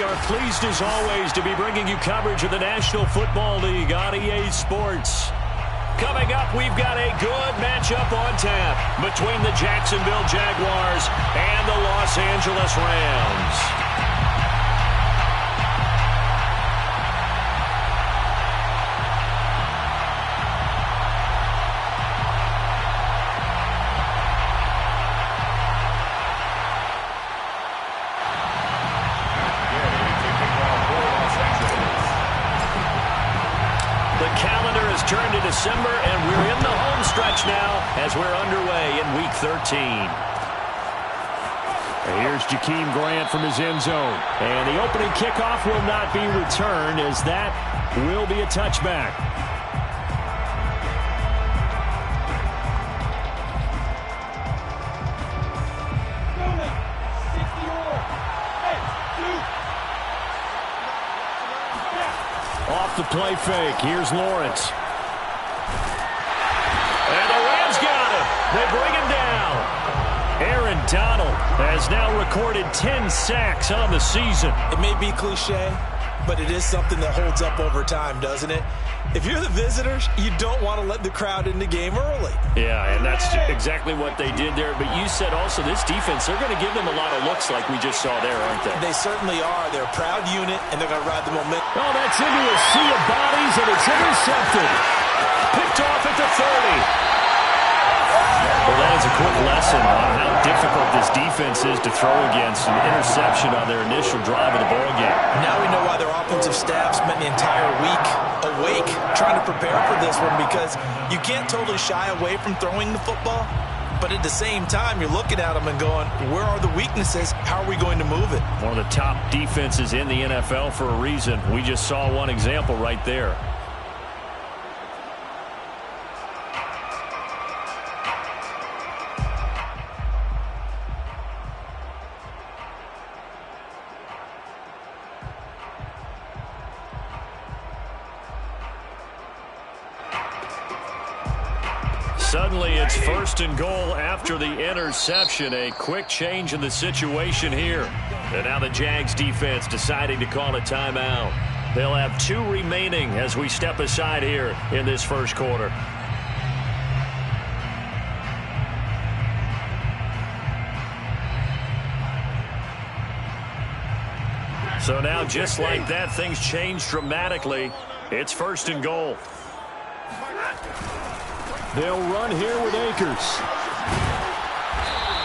are pleased as always to be bringing you coverage of the National Football League on EA Sports. Coming up, we've got a good matchup on tap between the Jacksonville Jaguars and the Los Angeles Rams. Turn to December, and we're in the home stretch now as we're underway in Week 13. And here's Jakeem Grant from his end zone. And the opening kickoff will not be returned, as that will be a touchback. Off the play fake, here's Lawrence. And the Rams got him. They bring him down. Aaron Donald has now recorded 10 sacks on the season. It may be cliche, but it is something that holds up over time, doesn't it? If you're the visitors, you don't want to let the crowd in the game early. Yeah, and that's exactly what they did there. But you said also this defense, they're going to give them a lot of looks like we just saw there, aren't they? They certainly are. They're a proud unit, and they're going to ride the momentum. Oh, that's into a sea of bodies, and it's intercepted. Picked off at the 30. Well, that is a quick lesson on how difficult this defense is to throw against. An interception on their initial drive of the ballgame. Now we know why their offensive staff spent the entire week awake trying to prepare for this one, because you can't totally shy away from throwing the football, but at the same time, you're looking at them and going, where are the weaknesses? How are we going to move it? One of the top defenses in the NFL for a reason. We just saw one example right there. Suddenly, it's first and goal after the interception. A quick change in the situation here. And now the Jags defense deciding to call a timeout. They'll have 2 remaining as we step aside here in this first quarter. So now, just like that, things change dramatically. It's first and goal. They'll run here with Akers.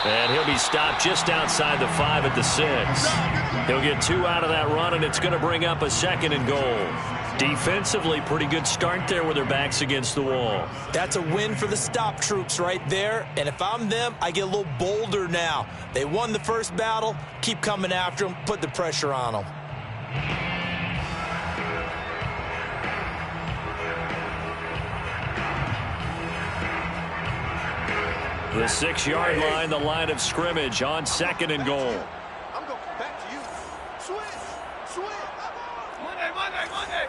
And he'll be stopped just outside the 5 at the 6. He'll get 2 out of that run, and it's going to bring up a second and goal. Defensively, pretty good start there with their backs against the wall. That's a win for the stop troops right there. And if I'm them, I get a little bolder now. They won the first battle. Keep coming after them. Put the pressure on them. The 6-yard line, the line of scrimmage on second and goal. I'm going back to you. Switch. Monday.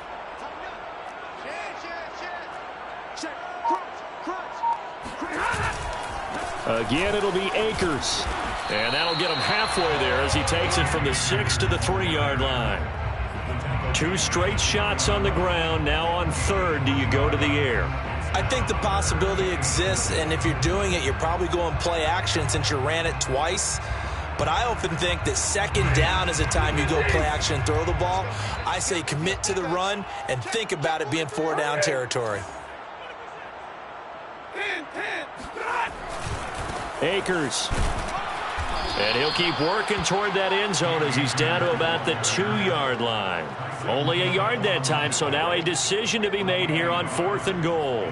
Check. Again, it'll be Akers. And that'll get him halfway there as he takes it from the 6 to the 3-yard line. 2 straight shots on the ground. Now on third, do you go to the air? I think the possibility exists, and if you're doing it, you're probably going play action since you ran it twice. But I often think that second down is the time you go play action and throw the ball. I say commit to the run and think about it being 4-down territory. Akers. And he'll keep working toward that end zone as he's down to about the 2-yard line. Only a yard that time, so now a decision to be made here on 4th and goal.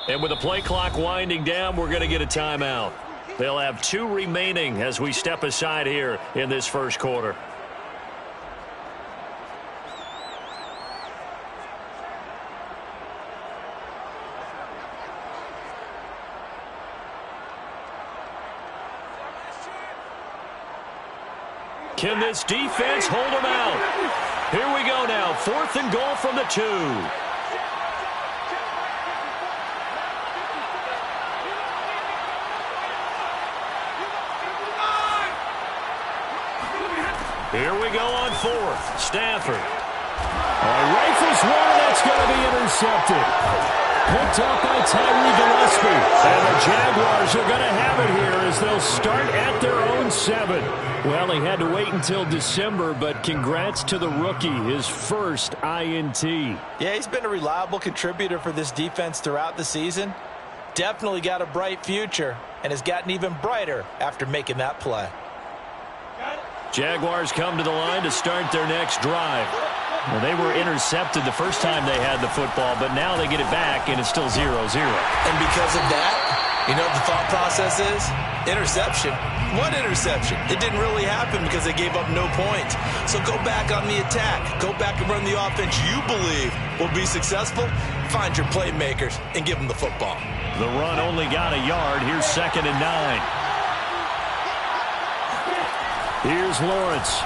And with the play clock winding down, we're going to get a timeout. They'll have 2 remaining as we step aside here in this first quarter. Can this defense hold them out? Here we go now. 4th and goal from the 2. Here we go on 4th. Stafford. Rifles one. That's going to be intercepted. Picked up by Tyree Gillespie. And the Jaguars are going to have it here as they'll start at their own 7. Well, he had to wait until December, but congrats to the rookie, his first INT. Yeah, he's been a reliable contributor for this defense throughout the season. Definitely got a bright future and has gotten even brighter after making that play. Jaguars come to the line to start their next drive. Well, they were intercepted the first time they had the football, but now they get it back, and it's still 0-0. And because of that, you know what the thought process is? Interception. What interception? It didn't really happen because they gave up no points. So go back on the attack. Go back and run the offense you believe will be successful. Find your playmakers and give them the football. The run only got a yard. Here's 2nd and 9. Here's Lawrence.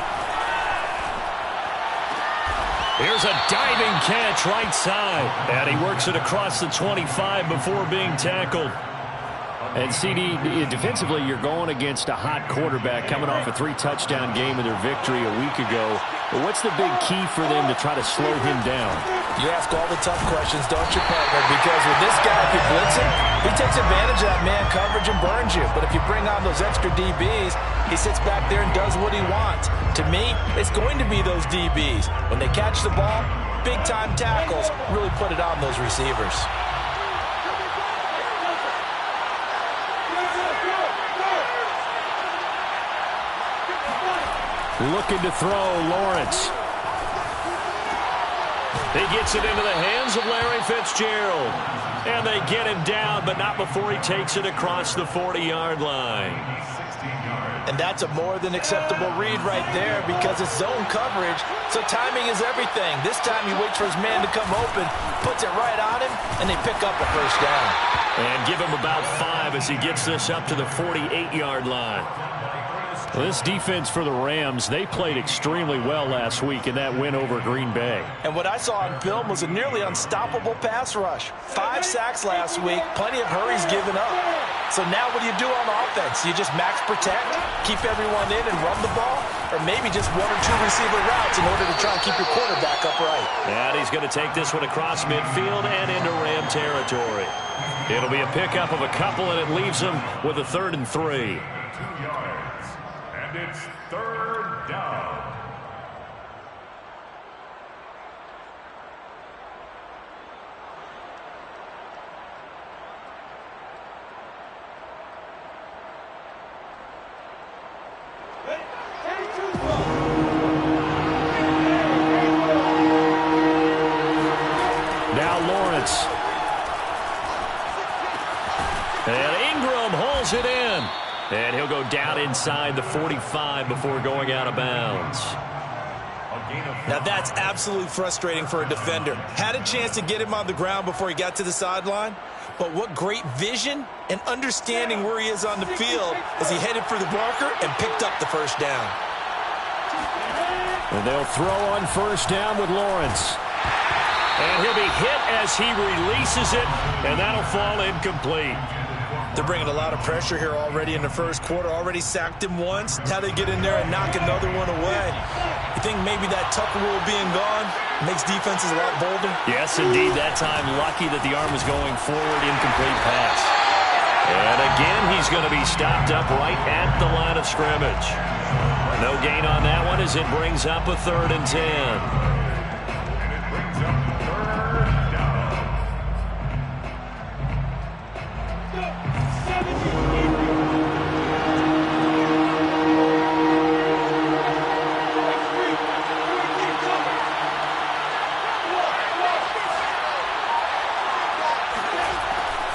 Here's a diving catch right side. And he works it across the 25 before being tackled. And CD, defensively, you're going against a hot quarterback coming off a 3-touchdown game in their victory a week ago. But what's the big key for them to try to slow him down? You ask all the tough questions, don't you, partner? Because with this guy, if you blitz him, he takes advantage of that man coverage and burns you. But if you bring on those extra DBs, he sits back there and does what he wants. To me, it's going to be those DBs. When they catch the ball, big-time tackles really put it on those receivers. Looking to throw, Lawrence. He gets it into the hands of Larry Fitzgerald. And they get him down, but not before he takes it across the 40-yard line. And that's a more than acceptable read right there because it's zone coverage, so timing is everything. This time he waits for his man to come open, puts it right on him, and they pick up a first down. And give him about 5 as he gets this up to the 48-yard line. Well, this defense for the Rams, they played extremely well last week in that win over Green Bay. And what I saw on film was a nearly unstoppable pass rush. 5 sacks last week, plenty of hurries given up. So now what do you do on offense? You just max protect, keep everyone in and run the ball, or maybe just 1 or 2 receiver routes in order to try and keep your quarterback upright. And he's going to take this one across midfield and into Ram territory. It'll be a pickup of a couple, and it leaves them with a 3rd and 3. It's 3rd down. Now Lawrence. And Ingram holds it in. And he'll go down inside the 45 before going out of bounds. Now that's absolutely frustrating for a defender. Had a chance to get him on the ground before he got to the sideline, but what great vision and understanding where he is on the field as he headed for the marker and picked up the first down. And they'll throw on first down with Lawrence. And he'll be hit as he releases it, and that'll fall incomplete. They're bringing a lot of pressure here already in the first quarter. Already sacked him once. Now they get in there and knock another one away. You think maybe that Tucker rule being gone makes defenses a lot bolder? Yes, indeed. That time, lucky that the arm was going forward, incomplete pass. And again, he's going to be stopped up right at the line of scrimmage. No gain on that one as it brings up a 3rd and 10.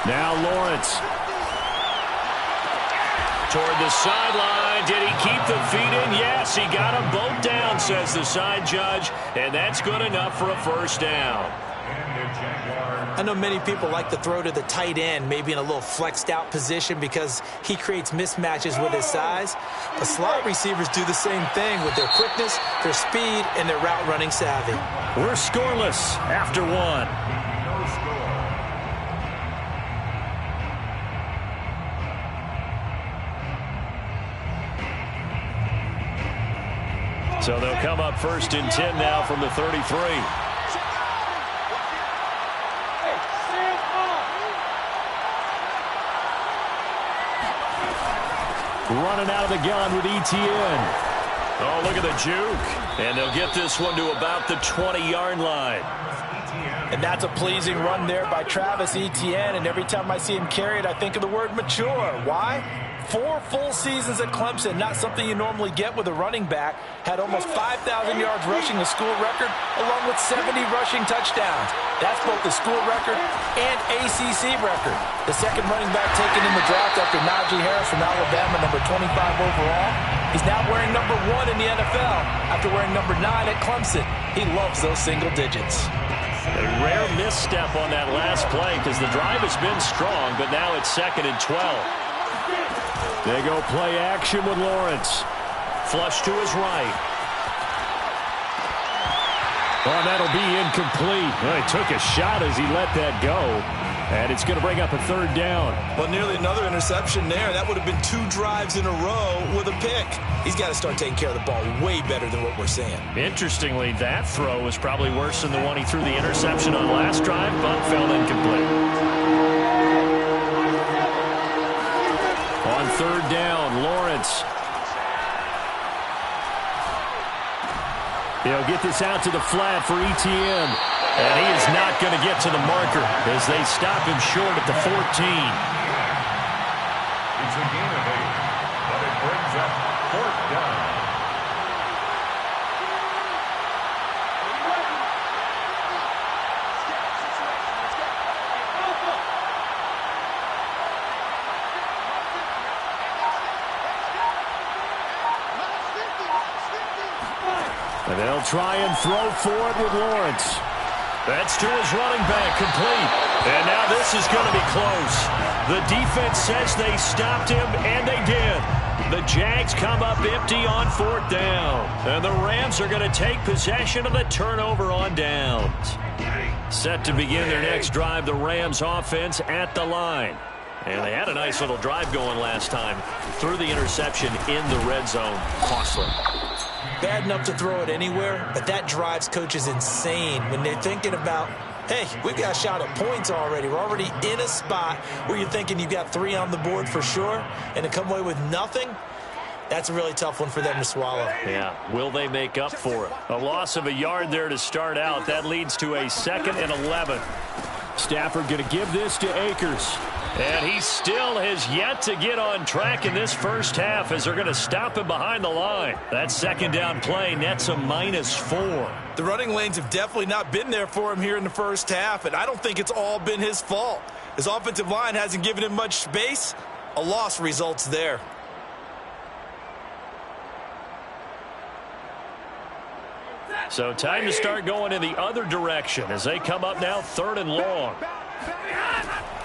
Now Lawrence. Toward the sideline. Did he keep the feet in? Yes, he got them both down, says the side judge. And that's good enough for a first down. I know many people like to throw to the tight end, maybe in a little flexed out position because he creates mismatches with his size. But slot receivers do the same thing with their quickness, their speed, and their route running savvy. We're scoreless after one. So they'll come up 1st and 10 now from the 33. Running out of the gun with Etienne. Oh, look at the juke. And they'll get this one to about the 20-yard line. And that's a pleasing run there by Travis Etienne. And every time I see him carry it, I think of the word mature. Why? 4 full seasons at Clemson, not something you normally get with a running back. Had almost 5,000 yards rushing, the school record, along with 70 rushing touchdowns. That's both the school record and ACC record. The second running back taken in the draft after Najee Harris from Alabama, number 25 overall. He's now wearing number 1 in the NFL after wearing number 9 at Clemson. He loves those single digits. A rare misstep on that last play because the drive has been strong, but now it's 2nd and 12. They go play action with Lawrence. Flush to his right. Oh, that'll be incomplete. Well, he took a shot as he let that go. And it's going to bring up a 3rd down. Well, nearly another interception there. That would have been 2 drives in a row with a pick. He's got to start taking care of the ball way better than what we're seeing. Interestingly, that throw was probably worse than the one he threw the interception on last drive, but fell incomplete. On 3rd down, Lawrence. He'll get this out to the flat for Etienne. And he is not going to get to the marker as they stop him short at the 14. It's a gain of 8, but it brings up 4th down. And they'll try and throw for it with Lawrence. That's to his running back, complete. And now this is going to be close. The defense says they stopped him, and they did. The Jags come up empty on 4th down. And the Rams are going to take possession of the turnover on downs. Set to begin their next drive, the Rams offense at the line. And they had a nice little drive going last time. Threw the interception in the red zone. Costly. Bad enough to throw it anywhere, but that drives coaches insane when they're thinking about, hey, we've got a shot at points already. We're already in a spot where you're thinking you've got 3 on the board for sure, and to come away with nothing, that's a really tough one for them to swallow. Yeah, will they make up for it? A loss of a yard there to start out. That leads to a 2nd and 11. Stafford going to give this to Akers. And he still has yet to get on track in this first half as they're going to stop him behind the line. That 2nd down play nets a -4. The running lanes have definitely not been there for him here in the first half, and I don't think it's all been his fault. His offensive line hasn't given him much space. A loss results there. So time to start going in the other direction as they come up now 3rd and long.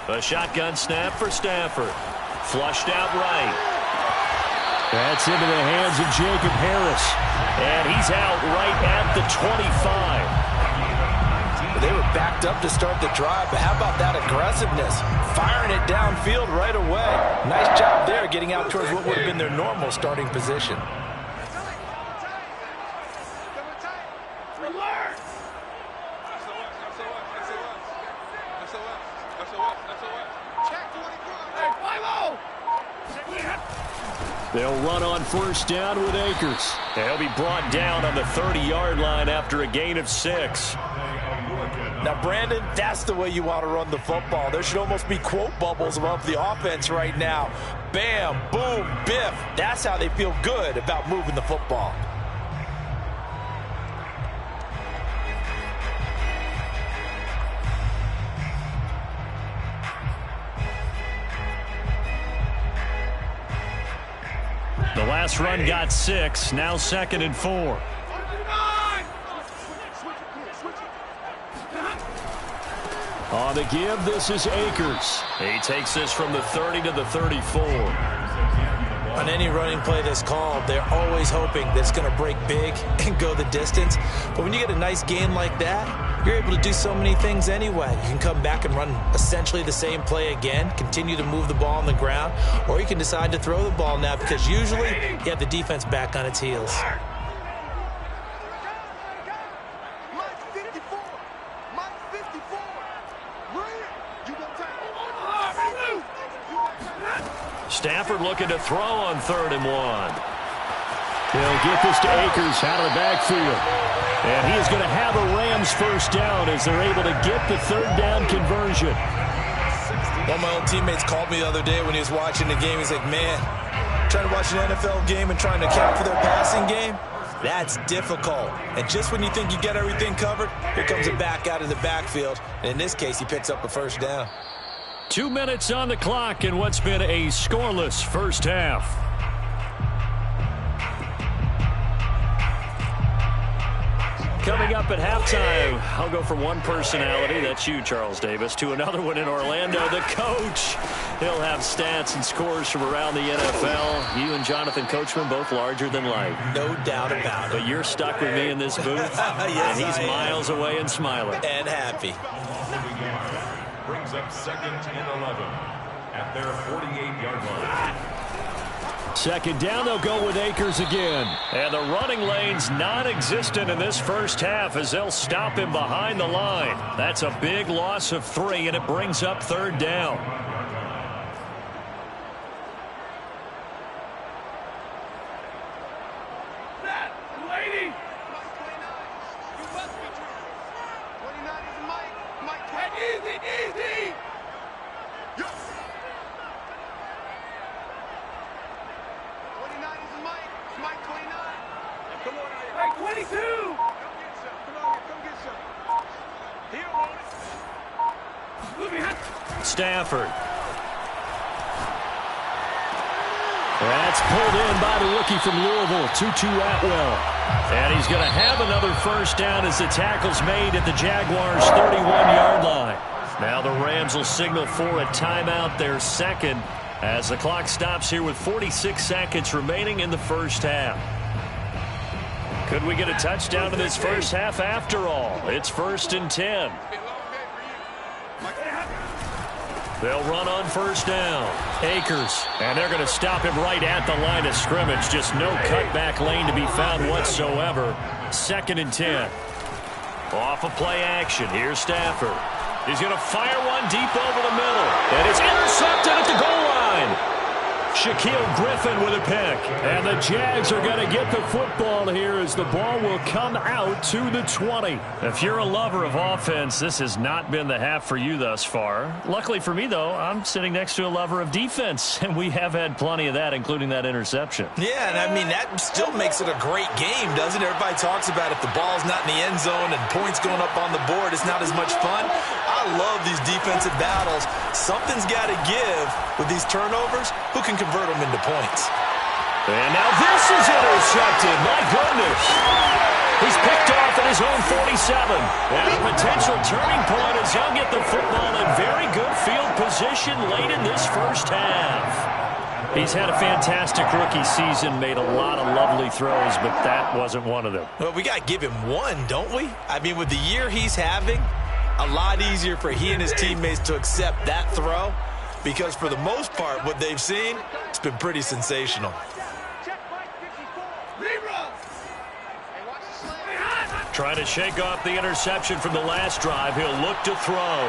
A shotgun snap for Stafford. Flushed out right. That's into the hands of Jacob Harris. And he's out right at the 25. They were backed up to start the drive, but how about that aggressiveness? Firing it downfield right away. Nice job there getting out towards what would have been their normal starting position. They'll run on 1st down with Akers. They'll be brought down on the 30-yard line after a gain of 6. Now, Brandon, that's the way you want to run the football. There should almost be quote bubbles above the offense right now. Bam, boom, biff. That's how they feel good about moving the football. The last run got 6. Now 2nd and 4. On the give, this is Akers. He takes this from the 30 to the 34. On any running play that's called, they're always hoping that it's going to break big and go the distance. But when you get a nice game like that, you're able to do so many things anyway. You can come back and run essentially the same play again, continue to move the ball on the ground, or you can decide to throw the ball now because usually you have the defense back on its heels. Stafford looking to throw on 3rd and 1. He'll get this to Akers out of the backfield. And he is going to have a Rams first down as they're able to get the 3rd down conversion. One of my old teammates called me the other day when he was watching the game. He's like, man, trying to watch an NFL game and trying to account for their passing game, that's difficult. And just when you think you get everything covered, here comes it back out of the backfield. And in this case, he picks up a first down. 2 minutes on the clock in what's been a scoreless first half. Coming up at halftime, I'll go from one personality, that's you, Charles Davis, to another one in Orlando, the coach. He'll have stats and scores from around the NFL. You and Jonathan Coachman both larger than life. No doubt about it. But you're stuck with me in this booth, yes, and he's miles away and smiling. And happy. Brings up 2nd and 11 at their 48-yard line. 2nd down, they'll go with Akers again. And the running lane's non-existent in this first half as they'll stop him behind the line. That's a big loss of 3, and it brings up 3rd down. Stafford. That's pulled in by the rookie from Louisville, Tutu Atwell. And he's going to have another first down as the tackle's made at the Jaguars' 31-yard line. Now the Rams will signal for a timeout, their 2nd, as the clock stops here with 46 seconds remaining in the first half. Could we get a touchdown in this first half after all? It's 1st and 10. They'll run on first down. Akers, and they're going to stop him right at the line of scrimmage. Just no cutback lane to be found whatsoever. 2nd and 10. Off of play action. Here's Stafford. He's going to fire one deep over the middle. And it's intercepted at the goal line. Shaquille Griffin with a pick. And the Jags are going to get the football here as the ball will come out to the 20. If you're a lover of offense, this has not been the half for you thus far. Luckily for me, though, I'm sitting next to a lover of defense, and we have had plenty of that, including that interception. Yeah, and I mean, that still makes it a great game, doesn't it? Everybody talks about if the ball's not in the end zone and points going up on the board, it's not as much fun. I love these defensive battles. Something's got to give with these turnovers. Who can convert them into points? And now this is intercepted. My goodness. He's picked off at his own 47. And a potential turning point as he'll get the football in very good field position late in this first half. He's had a fantastic rookie season, made a lot of lovely throws, but that wasn't one of them. Well, we got to give him one, don't we? I mean, with the year he's having, a lot easier for he and his teammates to accept that throw because for the most part, what they've seen, it's been pretty sensational. Trying to shake off the interception from the last drive. He'll look to throw.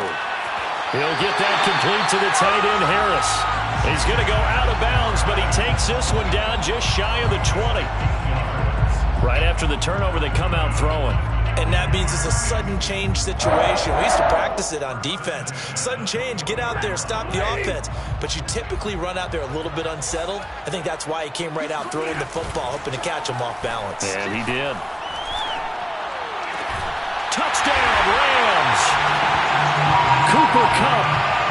He'll get that complete to the tight end, Harris. He's going to go out of bounds, but he takes this one down just shy of the 20. Right after the turnover, they come out throwing. And that means it's a sudden change situation. We used to practice it on defense. Sudden change, get out there, stop the offense. But you typically run out there a little bit unsettled. I think that's why he came right out throwing the football, hoping to catch him off balance. And he did. Touchdown, Rams. Cooper Kupp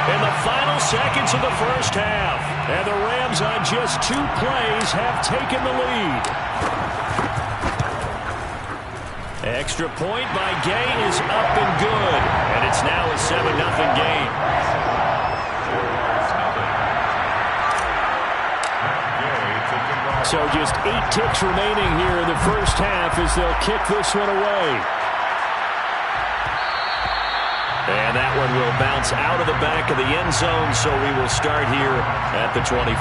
in the final seconds of the first half. And the Rams on just 2 plays have taken the lead. Extra point by Gay is up and good. And it's now a 7-0 game. So just 8 ticks remaining here in the first half as they'll kick this one away. And that one will bounce out of the back of the end zone, so we will start here at the 25.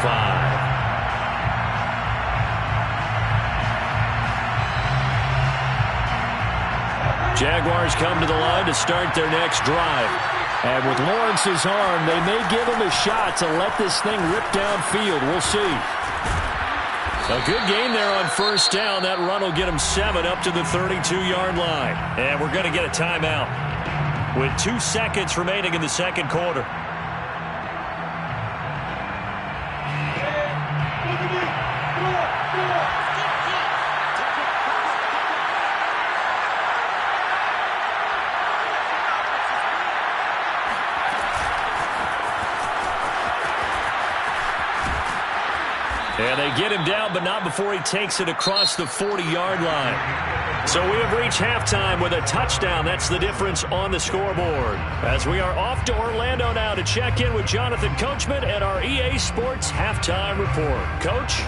Jaguars come to the line to start their next drive. And with Lawrence's arm, they may give him a shot to let this thing rip downfield. We'll see. A good game there on first down. That run will get him 7 up to the 32-yard line. And we're going to get a timeout with 2 seconds remaining in the second quarter. And they get him down, but not before he takes it across the 40-yard line. So we have reached halftime with a touchdown. That's the difference on the scoreboard. As we are off to Orlando now to check in with Jonathan Coachman and our EA Sports Halftime Report. Coach?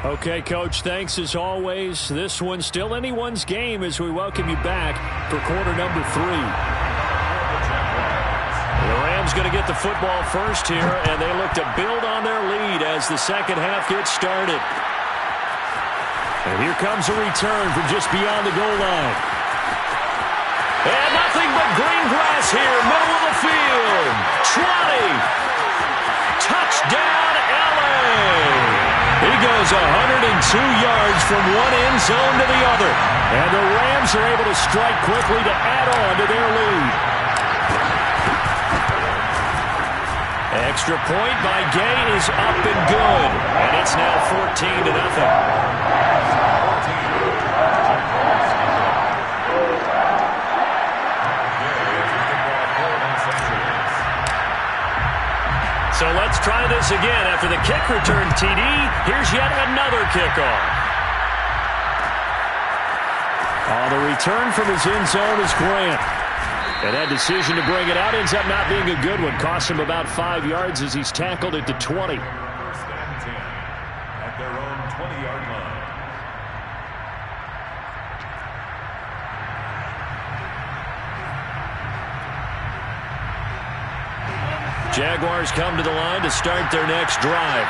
Okay, Coach, thanks as always. This one's still anyone's game as we welcome you back for quarter number 3. The Rams going to get the football first here, and they look to build on their lead as the second half gets started. And here comes a return from just beyond the goal line. And nothing but green grass here, middle of the field. 20. Touchdown, LA. He goes 102 yards from one end zone to the other. And the Rams are able to strike quickly to add on to their lead. Extra point by Gay is up and good. And it's now 14-0. So let's try this again. After the kick return TD, here's yet another kickoff. The return from his end zone is Grant. And that decision to bring it out ends up not being a good one. Costs him about 5 yards as he's tackled at the 20. First and 10 at their own 20-yard line. Jaguars come to the line to start their next drive.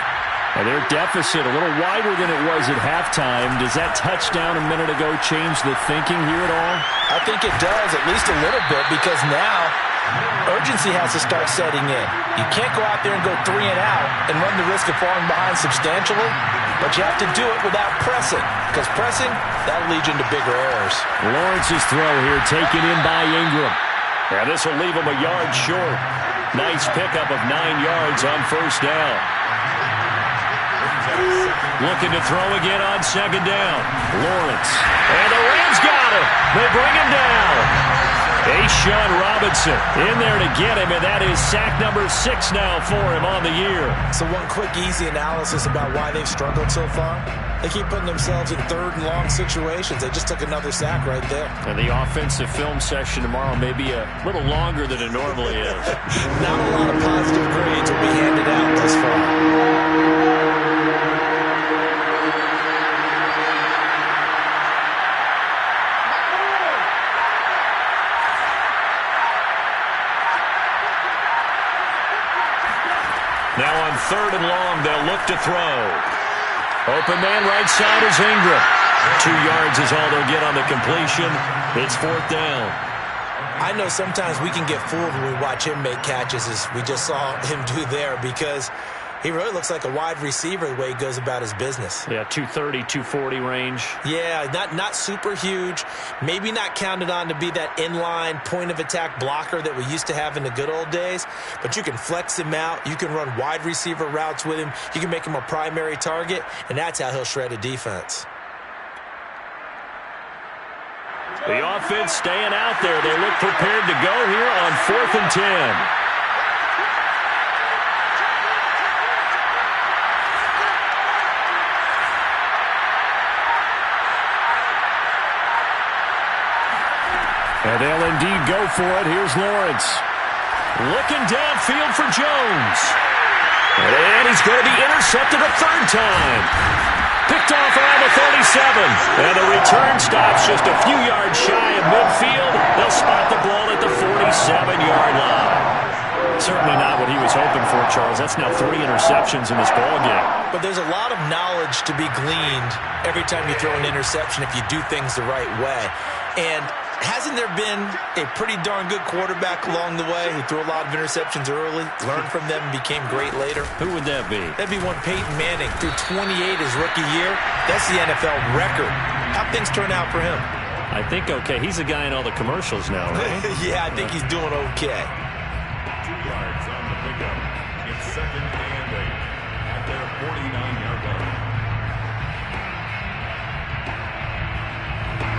And their deficit a little wider than it was at halftime. Does that touchdown a minute ago change the thinking here at all? I think it does, at least a little bit, because now urgency has to start setting in. You can't go out there and go 3 and out and run the risk of falling behind substantially, but you have to do it without pressing, because pressing, that'll lead you into bigger errors. Lawrence's throw here taken in by Ingram. Yeah, this will leave him a yard short. Nice pickup of 9 yards on first down. Looking to throw again on second down. Lawrence. And the Rams got him. They bring him down. Sean Robinson in there to get him, and that is sack number 6 now for him on the year. So one quick, easy analysis about why they've struggled so far. They keep putting themselves in third and long situations. They just took another sack right there. And the offensive film session tomorrow may be a little longer than it normally is. Not a lot of positive grades will be handed out thus far. Now on third and long, they'll look to throw. Open man right side is Ingram. 2 yards is all they'll get on the completion. It's fourth down. I know sometimes we can get fooled when we watch him make catches, as we just saw him do there, because he really looks like a wide receiver the way he goes about his business. Yeah, 230, 240 range. Yeah, not super huge. Maybe not counted on to be that inline point-of-attack blocker that we used to have in the good old days. But you can flex him out. You can run wide receiver routes with him. You can make him a primary target, and that's how he'll shred a defense. The offense staying out there. They look prepared to go here on 4th and 10. And they'll indeed go for it. Here's Lawrence. Looking downfield for Jones. And he's going to be intercepted a third time. Picked off around the 37. And the return stops just a few yards shy of midfield. They'll spot the ball at the 47-yard line. Certainly not what he was hoping for, Charles. That's now 3 interceptions in this ballgame. But there's a lot of knowledge to be gleaned every time you throw an interception if you do things the right way. And hasn't there been a pretty darn good quarterback along the way who threw a lot of interceptions early, learned from them, and became great later? Who would that be? That'd be one Peyton Manning. Threw 28 his rookie year. That's the NFL record. How'd things turn out for him? I think okay. He's a guy in all the commercials now, right? Yeah, I think he's doing okay. 2 yards on the pickup. It's 2nd and 8 at their 49-yard line.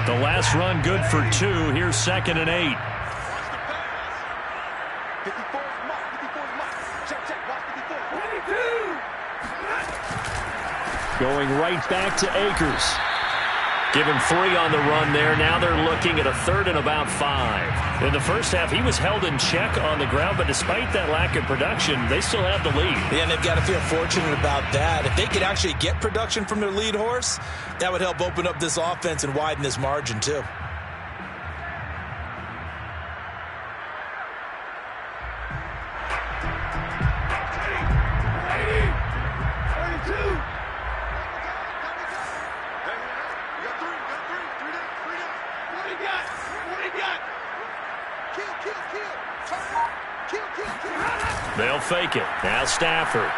The last run good for 2. Here's 2nd and 8. 54's mark. 54's mark. Check, check. Watch 54. 22. Going right back to Akers. Give him 3 on the run there. Now they're looking at a 3rd and about 5. In the first half, he was held in check on the ground, but despite that lack of production, they still have the lead. Yeah, and they've got to feel fortunate about that. If they could actually get production from their lead horse, that would help open up this offense and widen this margin, too. They'll fake it. Now Stafford.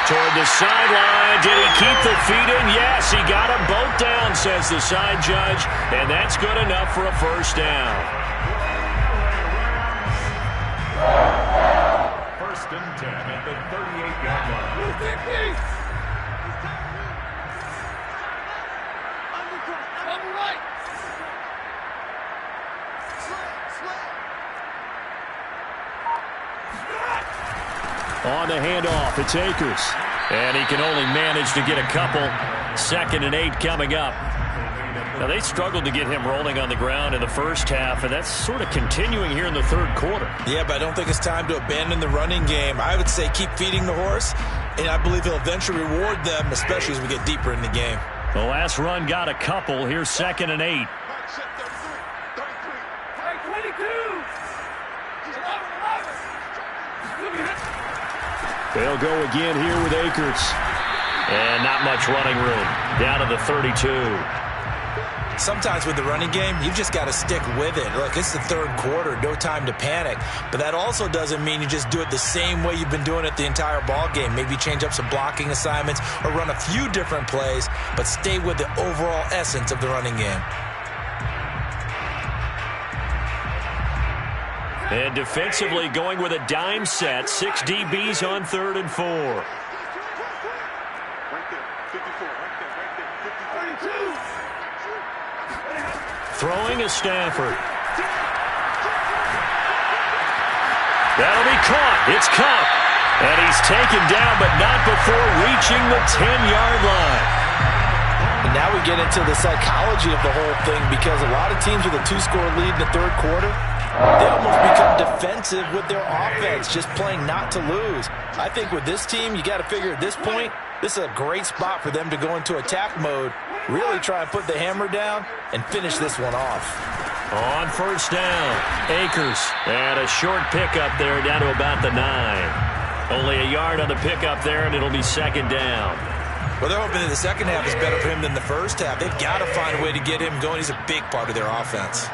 Toward the sideline. Did he keep the feet in? Yes, he got them both down, says the side judge. And that's good enough for a first down. 1st and 10 at the 38-yard line. On the handoff, it's Akers. And he can only manage to get a couple. 2nd and 8 coming up. Now, they struggled to get him rolling on the ground in the first half, and that's sort of continuing here in the 3rd quarter. Yeah, but I don't think it's time to abandon the running game. I would say keep feeding the horse, and I believe he'll eventually reward them, especially as we get deeper in the game. The last run got a couple. Here's 2nd and 8. They'll go again here with Akers. And not much running room. Down to the 32. Sometimes with the running game, you've just got to stick with it. Look, it's the 3rd quarter, no time to panic. But that also doesn't mean you just do it the same way you've been doing it the entire ball game. Maybe change up some blocking assignments or run a few different plays, but stay with the overall essence of the running game. And defensively going with a dime set. 6 DBs on 3rd and 4. Right there. 54. Right there. 32. Throwing is Stafford. That'll be caught. It's Cup. And he's taken down, but not before reaching the 10-yard line. And now we get into the psychology of the whole thing, because a lot of teams with a 2-score lead in the 3rd quarter, they almost become defensive with their offense, just playing not to lose. I think with this team, you got to figure at this point, this is a great spot for them to go into attack mode, really try and put the hammer down and finish this one off. On 1st down, Akers. And a short pickup there down to about the 9. Only a yard on the pickup there, and it'll be 2nd down. Well, they're hoping that the second half is better for him than the first half. They've got to find a way to get him going. He's a big part of their offense.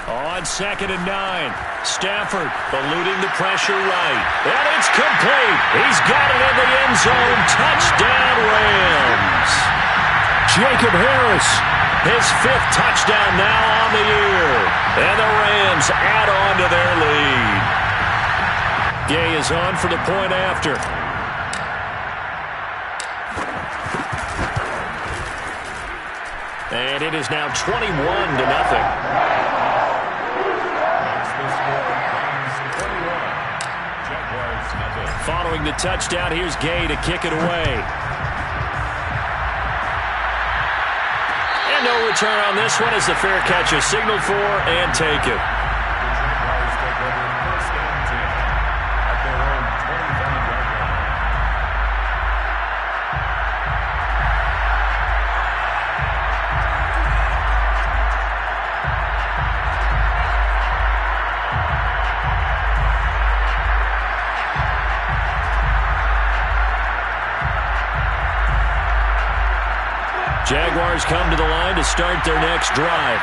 On 2nd and 9, Stafford eluding the pressure right. And it's complete. He's got it in the end zone. Touchdown, Rams. Jacob Harris, his 5th touchdown now on the year. And the Rams add on to their lead. Gay is on for the point after. And it is now 21-0. Following the touchdown, here's Gay to kick it away. no return on this one as the fair catch is signaled for and taken. Jaguars take over first and 10 at their own 25-yard line. Jaguars come to the line to start their next drive.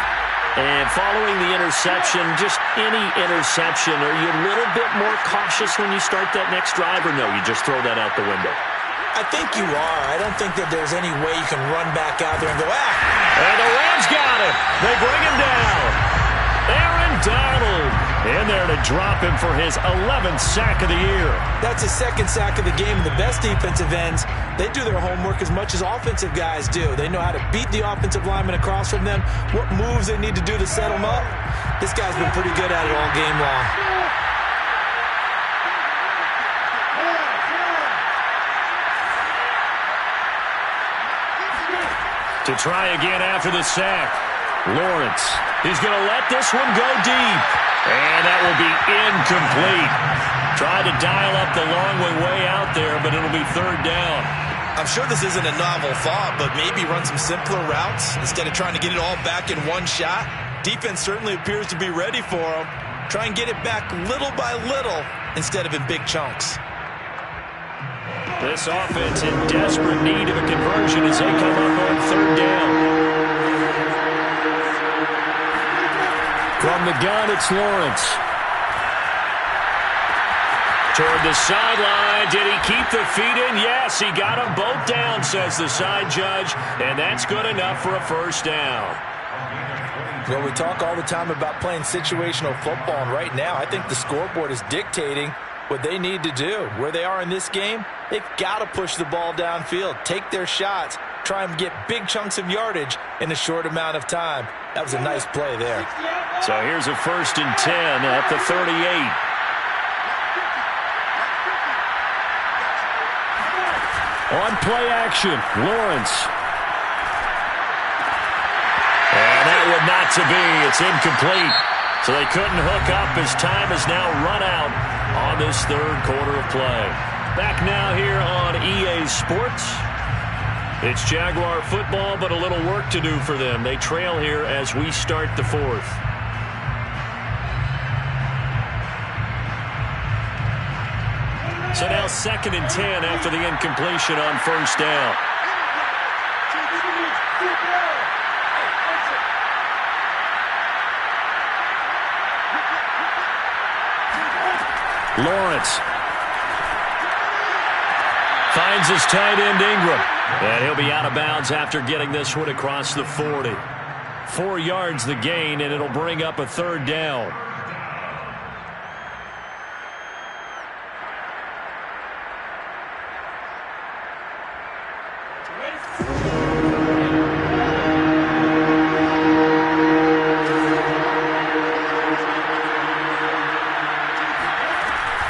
And following the interception, just any interception, are you a little bit more cautious when you start that next drive, or no, you just throw that out the window? I think you are. I don't think that there's any way you can run back out there and go, And the Rams got him. They bring him down. Aaron Donald in there to drop him for his 11th sack of the year. That's his second sack of the game. And the best defensive ends, they do their homework as much as offensive guys do. They know how to beat the offensive lineman across from them, what moves they need to do to set them up. This guy's been pretty good at it all game long. To try again after the sack. Lawrence. He's going to let this one go deep. And that will be incomplete. Tried to dial up the long way out there, but it'll be third down. I'm sure this isn't a novel thought, but maybe run some simpler routes instead of trying to get it all back in one shot. Defense certainly appears to be ready for him. Try and get it back little by little instead of in big chunks. This offense in desperate need of a conversion as they come up on third down. From the gun, it's Lawrence. Toward the sideline. Did he keep the feet in? Yes, he got them both down, says the side judge. And that's good enough for a first down. Well, we talk all the time about playing situational football, and right now I think the scoreboard is dictating what they need to do. Where they are in this game, they've got to push the ball downfield, take their shots, try and get big chunks of yardage in a short amount of time. That was a nice play there. So here's a 1st and 10 at the 38. On play action, Lawrence. And that would not to be. It's incomplete. So they couldn't hook up as time has now run out on this third quarter of play. Back now here on EA Sports. It's Jaguar football, but a little work to do for them. They trail here as we start the fourth. So now 2nd and 10 after the incompletion on first down. Lawrence finds his tight end Ingram. And he'll be out of bounds after getting this one across the 40. 4 yards the gain, and it'll bring up a third down.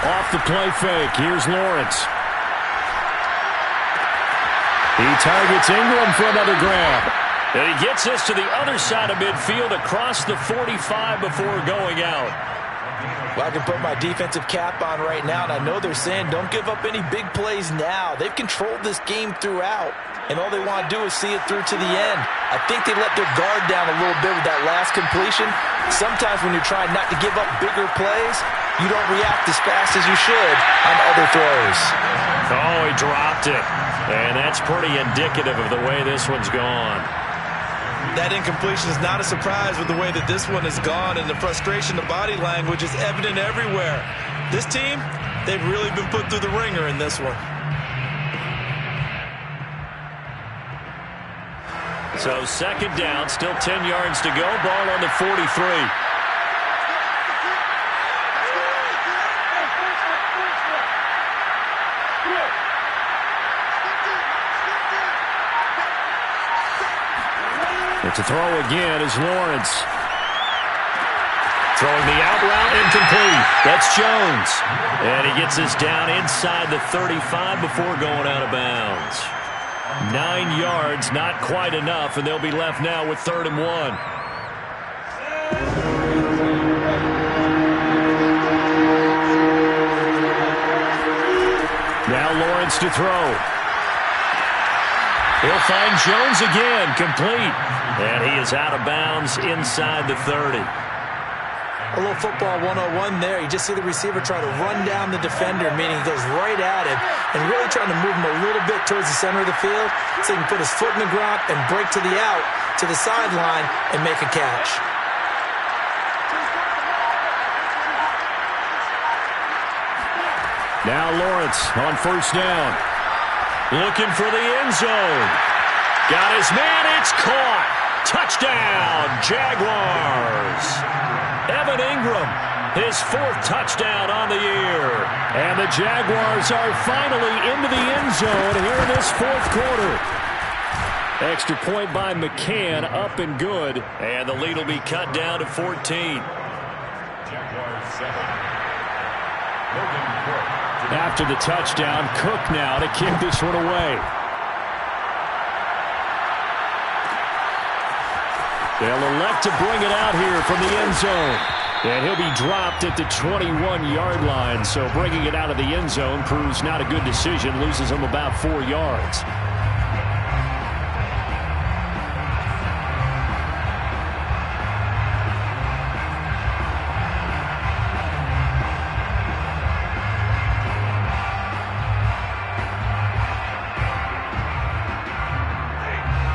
Off the play fake, here's Lawrence. He targets Ingram for another grab. And he gets this to the other side of midfield across the 45 before going out. Well, I can put my defensive cap on right now, and I know they're saying don't give up any big plays now. They've controlled this game throughout, and all they want to do is see it through to the end. I think they let their guard down a little bit with that last completion. Sometimes when you're trying not to give up bigger plays, you don't react as fast as you should on other throws. Oh, he dropped it. And that's pretty indicative of the way this one's gone. That incompletion is not a surprise with the way that this one has gone, and the frustration, the body language is evident everywhere. This team, they've really been put through the ringer in this one. So 2nd down, still 10 yards to go. Ball on the 43. To throw again is Lawrence. Throwing the out route, incomplete. That's Jones. And he gets this down inside the 35 before going out of bounds. 9 yards, not quite enough, and they'll be left now with 3rd and 1. Now Lawrence to throw. He'll find Jones again, complete. And he is out of bounds inside the 30. A little football 101 there. You just see the receiver try to run down the defender, meaning he goes right at him and really trying to move him a little bit towards the center of the field so he can put his foot in the ground and break to the out, to the sideline, and make a catch. Now Lawrence on 1st down. Looking for the end zone. Got his man. It's caught. Touchdown, Jaguars. Evan Ingram, his 4th touchdown on the year. And the Jaguars are finally into the end zone here in this 4th quarter. Extra point by McCann, up and good. And the lead will be cut down to 14. Jaguars 7. Logan Cook. After the touchdown, Cook now to kick this one away. They'll elect to bring it out here from the end zone. And he'll be dropped at the 21-yard line. So bringing it out of the end zone proves not a good decision. Loses him about 4 yards.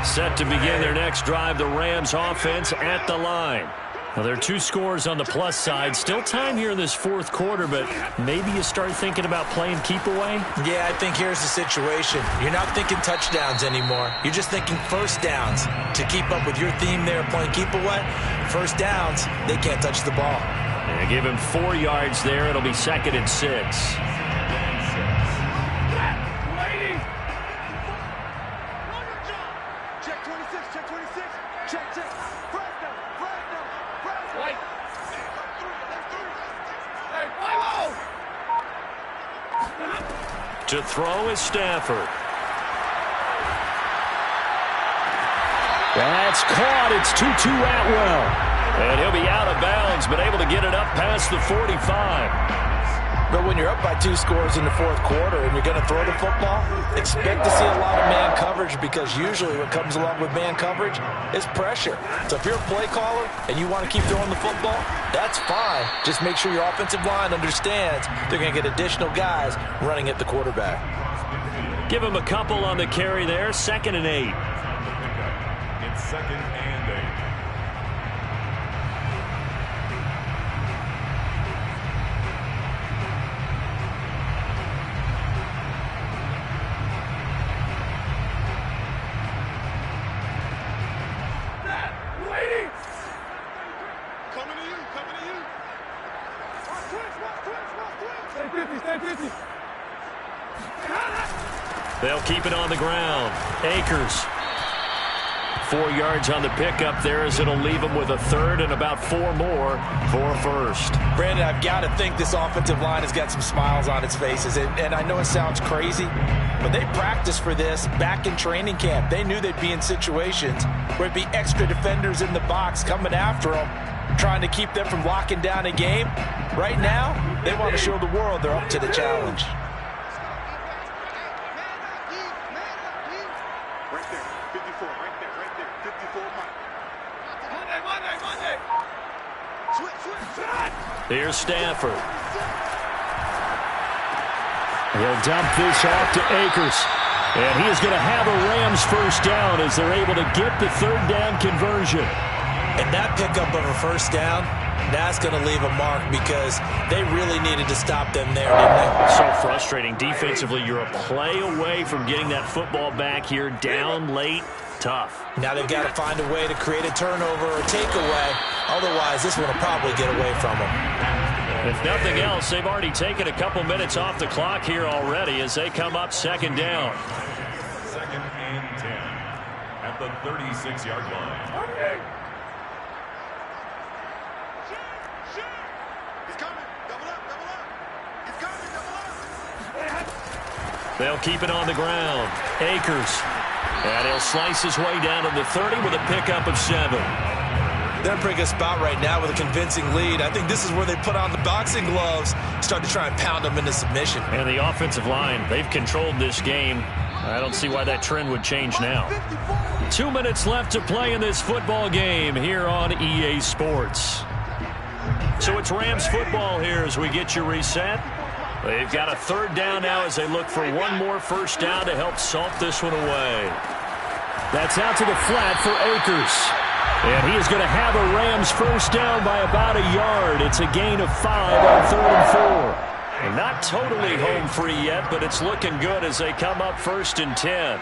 Set to begin their next drive, the Rams offense at the line. Well, there are 2 scores on the plus side. Still time here in this 4th quarter, but maybe you start thinking about playing keep away? Yeah, I think here's the situation. You're not thinking touchdowns anymore. You're just thinking 1st downs. To keep up with your theme there, playing keep away, 1st downs, they can't touch the ball. Yeah, give him 4 yards there. It'll be 2nd and 6. To throw is Stafford. That's caught. It's Tutu Atwell. And he'll be out of bounds, but able to get it up past the 45. But when you're up by 2 scores in the 4th quarter and you're going to throw the football, expect to see a lot of man coverage, because usually what comes along with man coverage is pressure. So if you're a play caller and you want to keep throwing the football, that's fine. Just make sure your offensive line understands they're going to get additional guys running at the quarterback. Give him a couple on the carry there. 2nd and 8. It's 2nd and 8. They'll keep it on the ground. Akers. 4 yards on the pickup there, as it'll leave them with a 3rd and about 4 more for a 1st. Brandon, I've got to think this offensive line has got some smiles on its faces. And I know it sounds crazy, but they practiced for this back in training camp. They knew they'd be in situations where it'd be extra defenders in the box coming after them, trying to keep them from locking down a game. Right now, they want to show the world they're up to the challenge. Here's Stafford. He'll dump this off to Akers. And he is going to have a Rams 1st down as they're able to get the 3rd down conversion. And that pickup of a 1st down, that's going to leave a mark, because they really needed to stop them there, didn't they? So frustrating. Defensively, you're a play away from getting that football back here, down late. Tough. Now they've got to find a way to create a turnover or takeaway. Otherwise, this one will probably get away from them. If nothing else, they've already taken a couple minutes off the clock here already as they come up 2nd down. 2nd and 10 at the 36-yard line. He's coming. Double up. He's coming. Double up. They'll keep it on the ground. Akers. And he'll slice his way down to the 30 with a pickup of 7. They're in a pretty good spot right now with a convincing lead. I think this is where they put on the boxing gloves, start to try and pound them into submission. And the offensive line, they've controlled this game. I don't see why that trend would change now. 2 minutes left to play in this football game here on EA Sports. So it's Rams football here as we get you reset. They've got a 3rd down now as they look for one more first down to help salt this one away. That's out to the flat for Akers. And he is going to have a Rams first down by about a yard. It's a gain of 5 on 3rd and 4. And not totally home free yet, but it's looking good as they come up 1st and 10.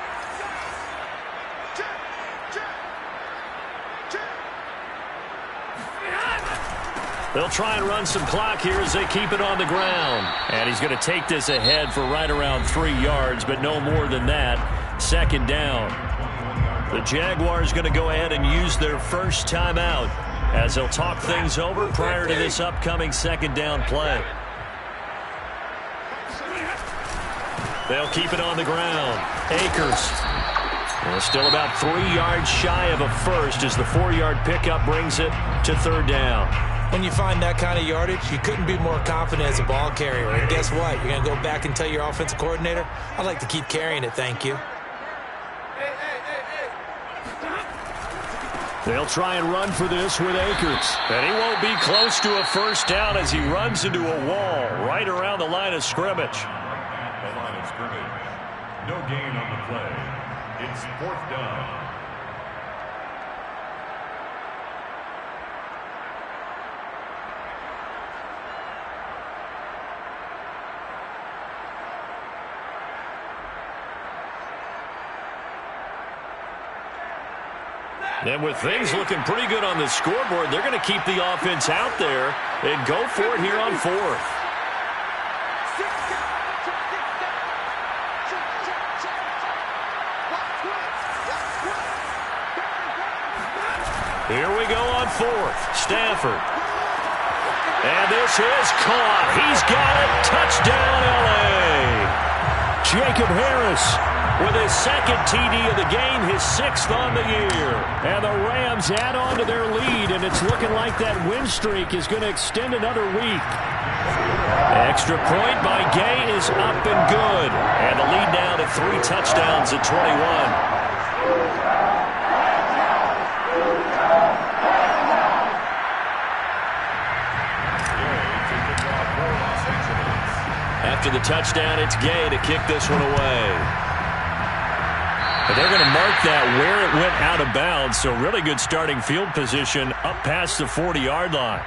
They'll try and run some clock here as they keep it on the ground. And he's going to take this ahead for right around 3 yards, but no more than that. 2nd down. The Jaguars going to go ahead and use their first timeout as they'll talk things over prior to this upcoming 2nd down play. They'll keep it on the ground. Akers. Well, still about 3 yards shy of a first as the 4-yard pickup brings it to 3rd down. When you find that kind of yardage, you couldn't be more confident as a ball carrier. And guess what? You're going to go back and tell your offensive coordinator, I'd like to keep carrying it, thank you. They'll try and run for this with Akers. And he won't be close to a first down as he runs into a wall right around the line of scrimmage. The line of scrimmage. No gain on the play. It's 4th down. And with things looking pretty good on the scoreboard, they're going to keep the offense out there and go for it here on 4th. Here we go on 4th. Stafford. And this is caught. He's got it. Touchdown, L.A. Jacob Harris with his 2nd TD of the game, his 6th on the year. And the Rams add on to their lead, and it's looking like that win streak is going to extend another week. Extra point by Gay is up and good. And the lead now to 3 touchdowns at 21. After the touchdown, it's Gay to kick this one away. But they're going to mark that where it went out of bounds, so really good starting field position up past the 40-yard line.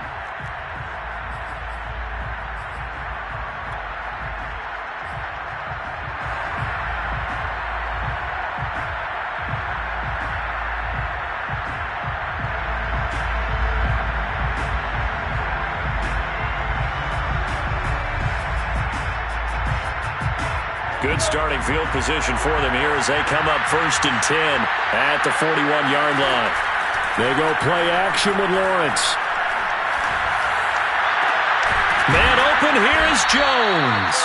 Good starting field position for them here as they come up 1st and 10 at the 41-yard line. They go play action with Lawrence. Man open, here is Jones.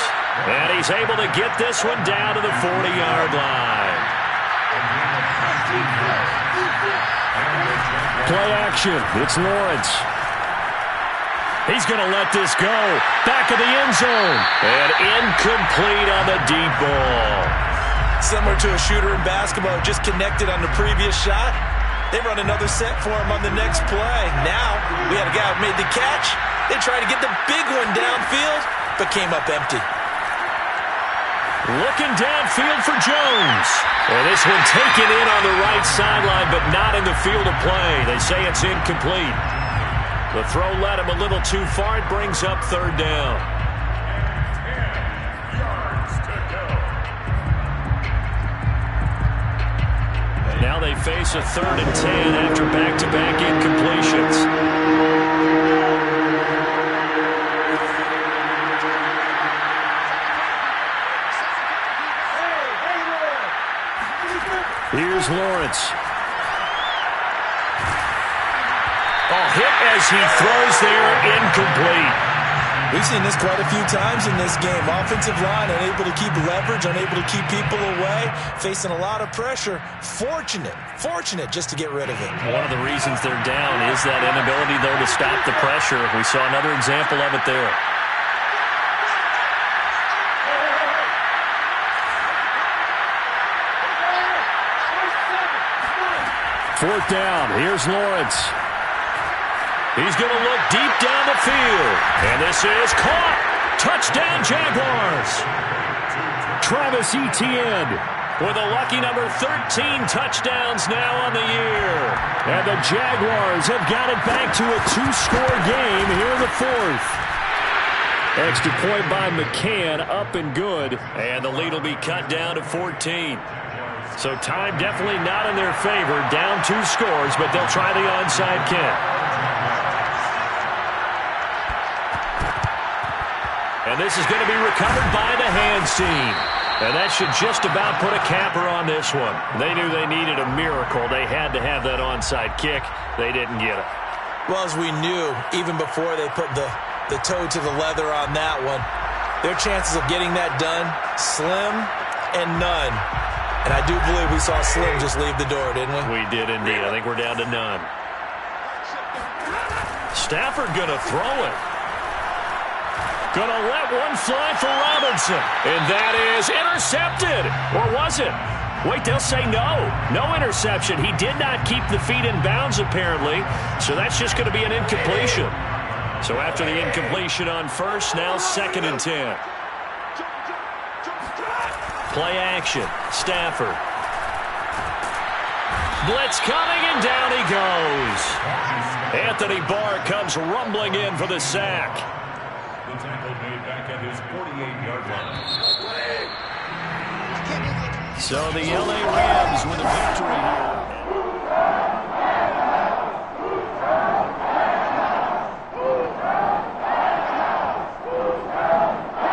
And he's able to get this one down to the 40-yard line. Play action, it's Lawrence. He's going to let this go. Back of the end zone. And incomplete on the deep ball. Similar to a shooter in basketball, just connected on the previous shot. They run another set for him on the next play. Now, we had a guy who made the catch. They tried to get the big one downfield, but came up empty. Looking downfield for Jones. And this one taken in on the right sideline, but not in the field of play. They say it's incomplete. The throw led him a little too far. It brings up 3rd down. 10 yards to go. Now they face a 3rd and 10 after back-to-back incompletions. Here's Lawrence. Hit as he throws there, incomplete. We've seen this quite a few times in this game. Offensive line unable to keep leverage, unable to keep people away, facing a lot of pressure. Fortunate just to get rid of it. One of the reasons they're down is that inability, though, to stop the pressure. We saw another example of it there. Fourth down. Here's Lawrence. He's going to look deep down the field. And this is caught. Touchdown, Jaguars. Travis Etienne with a lucky number 13 touchdowns now on the year. And the Jaguars have got it back to a 2-score game here in the fourth. Extra point by McCann, up and good. And the lead will be cut down to 14. So time definitely not in their favor. Down 2 scores, but they'll try the onside kick. And this is going to be recovered by the hands team. And that should just about put a capper on this one. They knew they needed a miracle. They had to have that onside kick. They didn't get it. Well, as we knew, even before they put the toe to the leather on that one, their chances of getting that done, slim and none. And I do believe we saw Slim just leave the door, didn't we? We did indeed. I think we're down to none. Stafford going to throw it. Going to let one fly for Robinson. And that is intercepted. Or was it? Wait, they'll say no. No interception. He did not keep the feet in bounds, apparently. So that's just going to be an incompletion. So after the incompletion on first, now 2nd and 10. Play action. Stafford. Blitz coming, and down he goes. Anthony Barr comes rumbling in for the sack. The tackle made back at his 48-yard line. So the LA Rams with a victory here